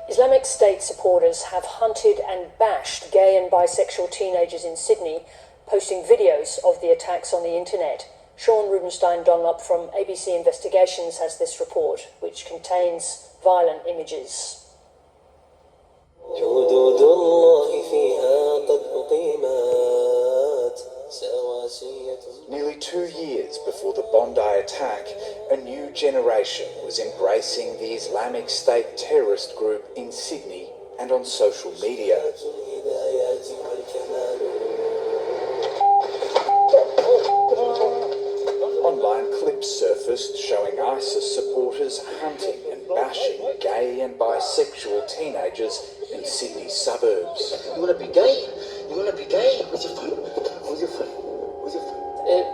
Islamic State supporters have hunted and bashed gay and bisexual teenagers in Sydney, posting videos of the attacks on the internet. Sean Rubenstein-Dunlop from ABC Investigations has this report, which contains violent images. Nearly 2 years before the Bondi attack, a new generation was embracing the Islamic State terrorist group in Sydney and on social media. Online clips surfaced showing ISIS supporters hunting and bashing gay and bisexual teenagers in Sydney's suburbs. You want to be gay? You want to be gay? Where's your phone? Where's your phone? Where's your phone? It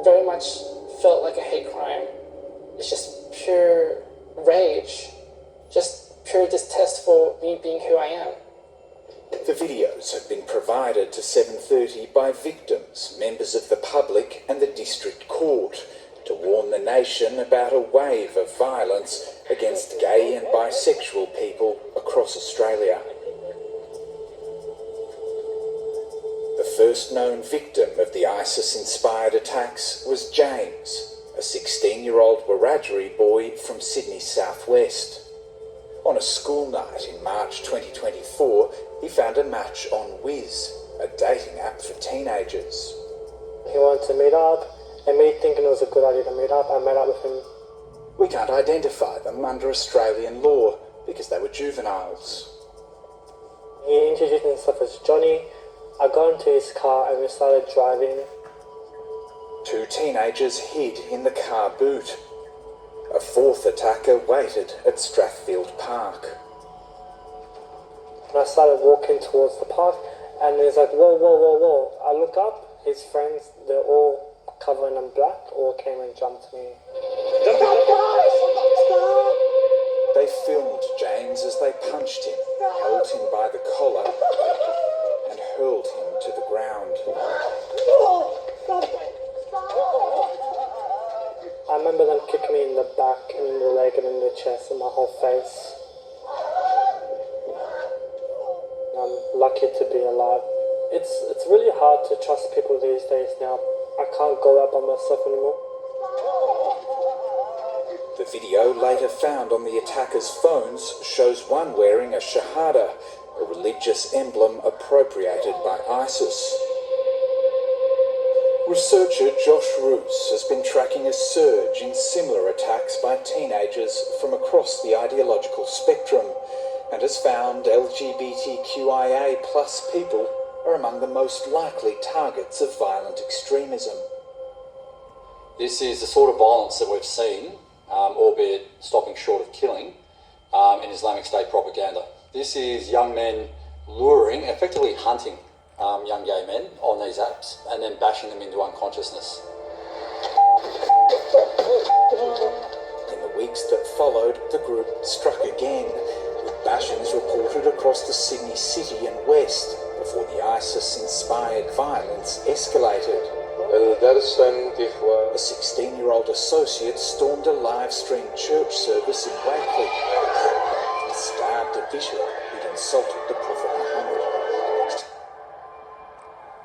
very much felt like a hate crime. It's just pure rage, just pure distaste for me being who I am. The videos have been provided to 7:30 by victims, members of the public and the district court to warn the nation about a wave of violence against gay and bisexual people across Australia. The first known victim of the ISIS-inspired attacks was James, a 16-year-old Wiradjuri boy from Sydney's southwest. On a school night in March 2024, he found a match on Wiz, a dating app for teenagers. He wanted to meet up, and me thinking it was a good idea to meet up, I met up with him. We can't identify them under Australian law because they were juveniles. He introduced himself as Johnny. I got into his car and we started driving. 2 teenagers hid in the car boot. A 4th attacker waited at Strathfield Park. And I started walking towards the park, and he's like, whoa, whoa, whoa, whoa. I look up, his friends, they're all covered in black, all came and jumped me. They filmed James as they punched him, held him by the collar, and hurled him to the ground. I remember them kicking me in the back, and in the leg, and in the chest, and my whole face. I'm lucky to be alive. It's really hard to trust people these days now. I can't go out by myself anymore. The video later found on the attackers' phones shows one wearing a shahada, a religious emblem appropriated by ISIS. Researcher Josh Roos has been tracking a surge in similar attacks by teenagers from across the ideological spectrum and has found LGBTQIA+ people are among the most likely targets of violent extremism. This is the sort of violence that we've seen, albeit stopping short of killing, in Islamic State propaganda. This is young men luring, effectively hunting young gay men on these apps and then bashing them into unconsciousness. In the weeks that followed, the group struck again, with bashings reported across the Sydney city and west before the ISIS-inspired violence escalated. A 16-year-old associate stormed a live-streamed church service in Wakely and stabbed a bishop who'd insulted the Prophet Muhammad.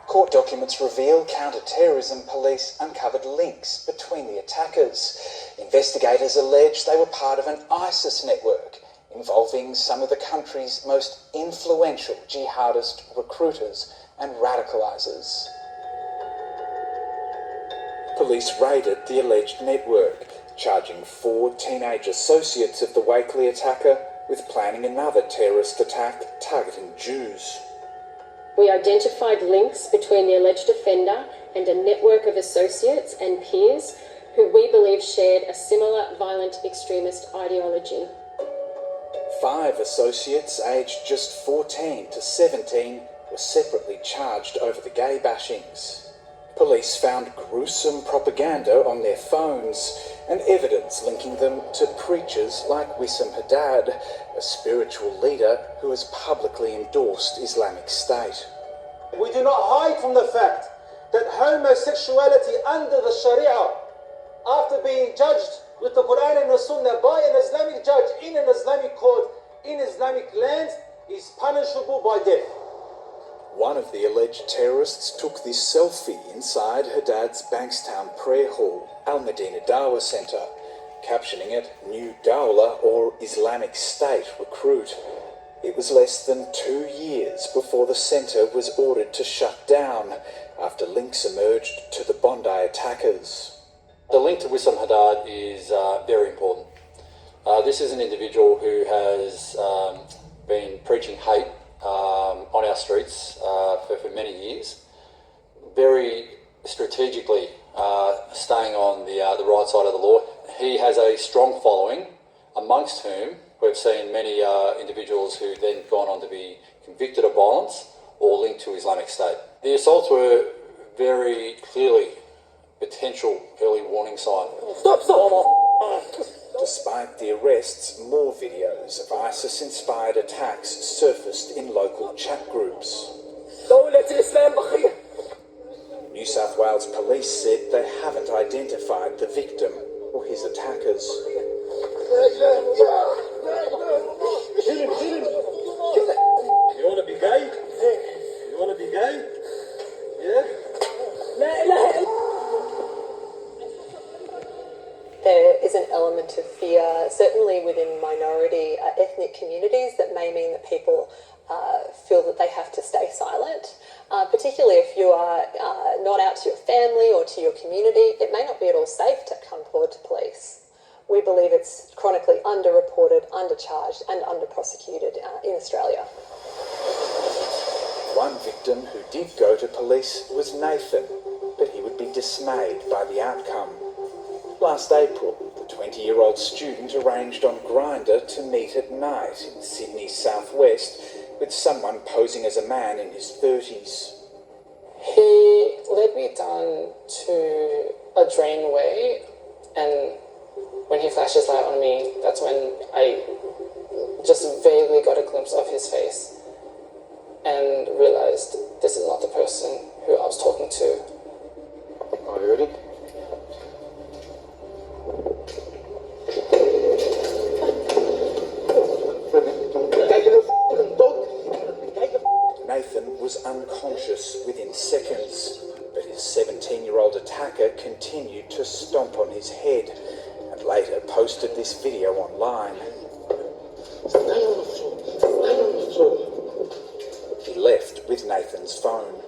Court documents reveal counter-terrorism police uncovered links between the attackers. Investigators allege they were part of an ISIS network involving some of the country's most influential jihadist recruiters and radicalisers. Police raided the alleged network, charging 4 teenage associates of the Wakely attacker with planning another terrorist attack targeting Jews. We identified links between the alleged offender and a network of associates and peers who we believe shared a similar violent extremist ideology. 5 associates aged just 14 to 17 were separately charged over the gay bashings. Police found gruesome propaganda on their phones and evidence linking them to preachers like Wissam Haddad, a spiritual leader who has publicly endorsed Islamic State. We do not hide from the fact that homosexuality under the Sharia, after being judged with the Quran and the Sunnah by an Islamic judge in an Islamic court, in Islamic lands is punishable by death. One of the alleged terrorists took this selfie inside her dad's Bankstown prayer hall, Al Medina Dawa Centre, captioning it New Dawla or Islamic State recruit. It was less than 2 years before the centre was ordered to shut down after links emerged to the Bondi attackers. The link to Wissam Haddad is very important. This is an individual who has been preaching hate on our streets for many years, very strategically staying on the right side of the law. He has a strong following, amongst whom we've seen many individuals who then gone on to be convicted of violence or linked to Islamic State. The assaults were very clearly potential early warning sign. Stop! Despite the arrests, more videos of ISIS-inspired attacks surfaced in local chat groups. New South Wales police said they haven't identified the victim or his attackers. You want to be gay? You want to be gay? Yeah? There is an element of fear, certainly within minority ethnic communities, that may mean that people feel that they have to stay silent. Particularly if you are not out to your family or to your community, it may not be at all safe to come forward to police. We believe it's chronically underreported, undercharged and under-prosecuted in Australia. One victim who did go to police was Nathan, but he would be dismayed by the outcome. Last April, the 20-year-old student arranged on Grindr to meet at night in Sydney's southwest with someone posing as a man in his 30s. He led me down to a drainway, and when he flashed his light on me, that's when I just vaguely got a glimpse of his face and realized this is not the person who I was talking to. Are you ready? Nathan was unconscious within seconds, but his 17-year-old attacker continued to stomp on his head and later posted this video online. Stay on the floor. Stay on the floor. He left with Nathan's phone.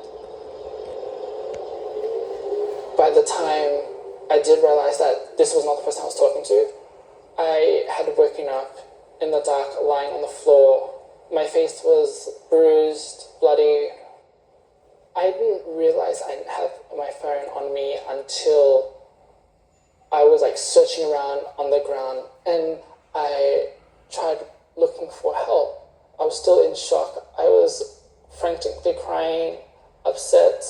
By the time I did realize that this was not the person I was talking to, I had woken up in the dark, lying on the floor. My face was bruised, bloody. I didn't realize I didn't have my phone on me until I was searching around on the ground, and I tried looking for help. I was still in shock. I was frantically crying, upset.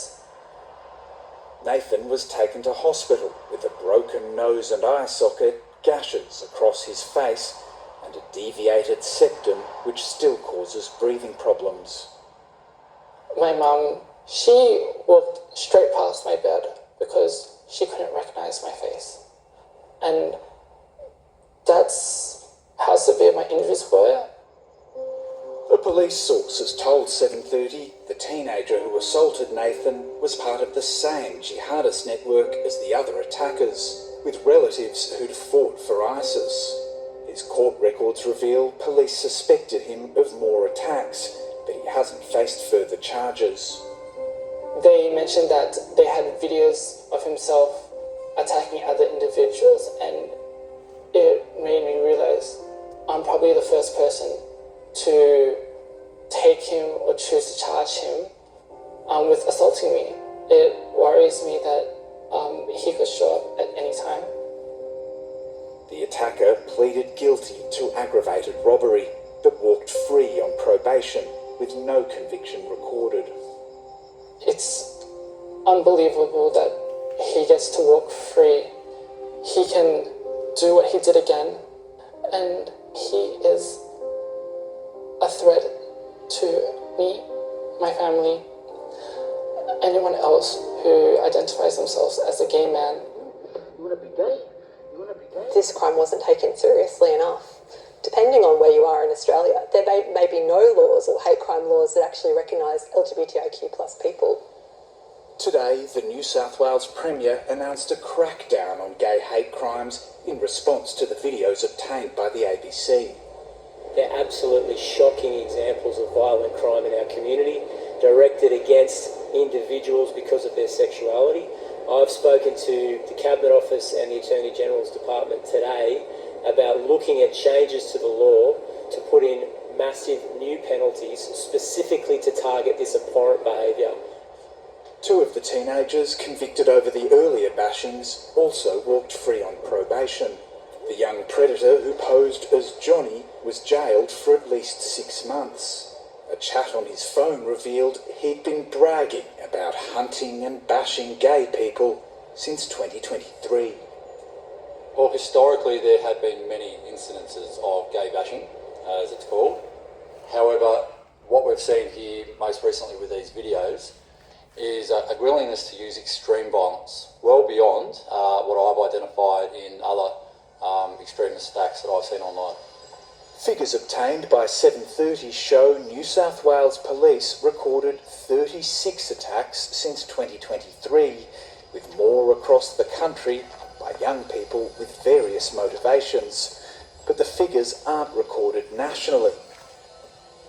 Nathan was taken to hospital with a broken nose and eye socket, gashes across his face, and a deviated septum which still causes breathing problems. My mum, she walked straight past my bed because she couldn't recognize my face. And that's how severe my injuries were. A police source has told 730 the teenager who assaulted Nathan was part of the same jihadist network as the other attackers, with relatives who'd fought for ISIS. His court records reveal police suspected him of more attacks, but he hasn't faced further charges. They mentioned that they had videos of himself attacking other individuals, and it made me realize I'm probably the first person to take him or choose to charge him with assaulting me. It worries me that he could show up at any time. The attacker pleaded guilty to aggravated robbery, but walked free on probation with no conviction recorded. It's unbelievable that he gets to walk free. He can do what he did again, and he is a threat to me, my family, anyone else who identifies themselves as a gay man. You want to be gay? You want to be gay? This crime wasn't taken seriously enough. depending on where you are in Australia, there may be no laws or hate crime laws that actually recognise LGBTIQ plus people. Today, the New South Wales Premier announced a crackdown on gay hate crimes in response to the videos obtained by the ABC. They're absolutely shocking examples of violent crime in our community, directed against individuals because of their sexuality. I've spoken to the Cabinet Office and the Attorney General's Department today about looking at changes to the law to put in massive new penalties specifically to target this abhorrent behaviour. Two of the teenagers convicted over the earlier bashings also walked free on probation. The young predator who posed as Johnny was jailed for at least 6 months. A chat on his phone revealed he'd been bragging about hunting and bashing gay people since 2023. Well, historically there had been many incidences of gay bashing, as it's called. However, what we've seen here most recently with these videos is a willingness to use extreme violence, well beyond what I've identified in other extremist attacks that I've seen online. Figures obtained by 730 show New South Wales Police recorded 36 attacks since 2023, with more across the country by young people with various motivations. But the figures aren't recorded nationally.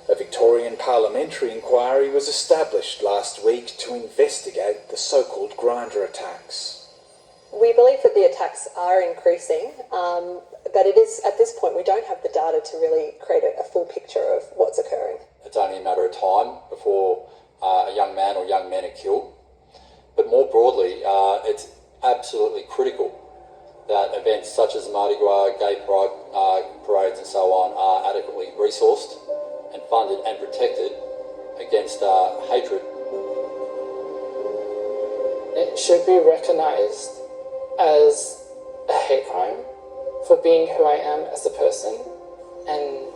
A Victorian parliamentary inquiry was established last week to investigate the so-called Grindr attacks. We believe that the attacks are increasing, but it is, at this point, we don't have the data to really create a full picture of what's occurring. It's only a matter of time before a young man or young men are killed. But more broadly, it's absolutely critical that events such as Mardi Gras, gay pride parades and so on are adequately resourced and funded and protected against hatred. It should be recognised as a hate crime for being who I am as a person, and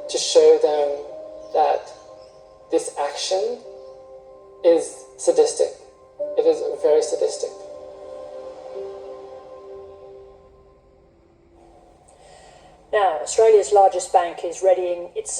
to show them that this action is sadistic. It is very sadistic. Now, Australia's largest bank is readying its